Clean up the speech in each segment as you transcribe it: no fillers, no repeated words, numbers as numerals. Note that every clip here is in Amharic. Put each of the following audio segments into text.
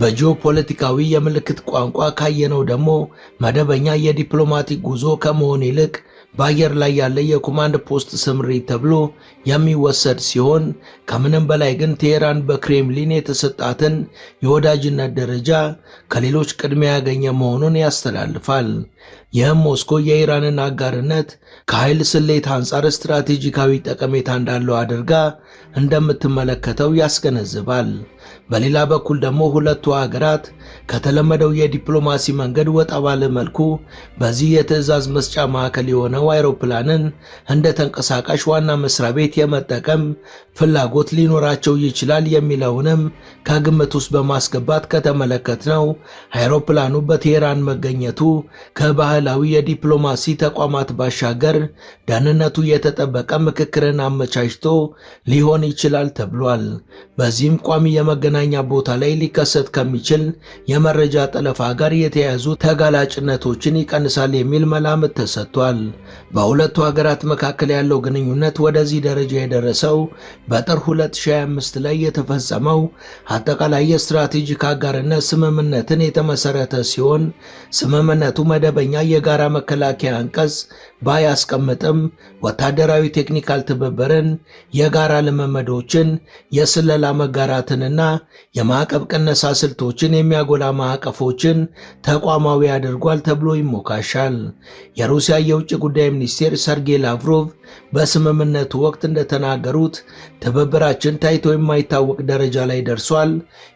በጂኦፖለቲካዊ የምልክት ቋንቋ ካየነው ደግሞ መደበኛ የዲፕሎማቲክ ጉዞ ከመሆን ይልቅ በአየር ላይ ያለ የኮማንድ ፖስት ስምሪት ተብሎ የሚወሰድ ሲሆን ከምንም በላይ ግን ቴሄራን በክሬምሊን የተሰጣትን የወዳጅነት ደረጃ ከሌሎች ቅድሚያ ያገኘ መሆኑን ያስተላልፋል። ይህም ሞስኮ የኢራንን አጋርነት ከኃይል ስሌት አንጻር ስትራቴጂካዊ ጠቀሜታ እንዳለው አድርጋ እንደምትመለከተው ያስገነዝባል። በሌላ በኩል ደግሞ ሁለቱ ሀገራት ከተለመደው የዲፕሎማሲ መንገድ ወጣ ባለ መልኩ በዚህ የትዕዛዝ መስጫ ማዕከል የሆነው አይሮፕላንን እንደ ተንቀሳቃሽ ዋና መስሪያ ቤት የመጠቀም ፍላጎት ሊኖራቸው ይችላል የሚለውንም ከግምት ውስጥ በማስገባት ከተመለከትነው አይሮፕላኑ በቴሄራን መገኘቱ ከባህላዊ የዲፕሎማሲ ተቋማት ባሻገር ደህንነቱ የተጠበቀ ምክክርን አመቻችቶ ሊሆን ይችላል ተብሏል። በዚህም ቋሚ የመገናኛ ቦታ ላይ ሊከሰት ከሚችል የመረጃ ጠለፋ ጋር የተያያዙ ተጋላጭነቶችን ይቀንሳል የሚል መላምት ተሰጥቷል። በሁለቱ ሀገራት መካከል ያለው ግንኙነት ወደዚህ ደረጃ የደረሰው በጥር 2025 ላይ የተፈጸመው አጠቃላይ የስትራቴጂክ አጋርነት ስምምነትን የተመሰረተ ሲሆን ስምምነቱ መደበኛ የጋራ መከላከያ አንቀጽ ባያስቀምጥም ወታደራዊ ቴክኒካል ትብብርን፣ የጋራ ልምምዶችን፣ የስለላ መጋራትንና የማዕቀብ ቅነሳ ስልቶችን የሚያጎላ ማዕቀፎችን ተቋማዊ አድርጓል ተብሎ ይሞካሻል። የሩሲያ የውጭ ጉዳይ ሚኒስቴር ሰርጌይ ላቭሮቭ በስምምነቱ ወቅት እንደተናገሩት ትብብራችን ታይቶ የማይታወቅ ደረጃ ላይ ደርሷል።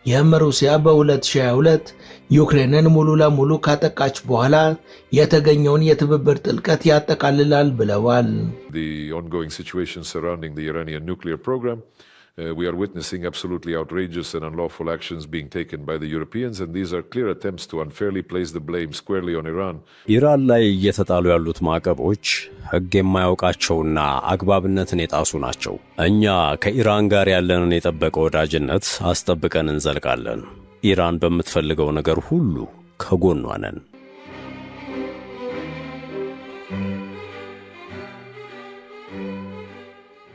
ይህም ሩሲያ በ2022 ዩክሬንን ሙሉ ለሙሉ ካጠቃች በኋላ የተገኘውን የትብብር ጥልቀት ያጠቃልላል ብለዋል። The ongoing situation surrounding the Iranian nuclear program, we are witnessing absolutely outrageous and unlawful actions being taken by the Europeans, and these are clear attempts to unfairly place the blame squarely on Iran. ኢራን ላይ እየተጣሉ ያሉት ማዕቀቦች ሕግ የማያውቃቸውና አግባብነትን የጣሱ ናቸው። እኛ ከኢራን ጋር ያለንን የጠበቀ ወዳጅነት አስጠብቀን እንዘልቃለን። ኢራን በምትፈልገው ነገር ሁሉ ከጎኗ ነን።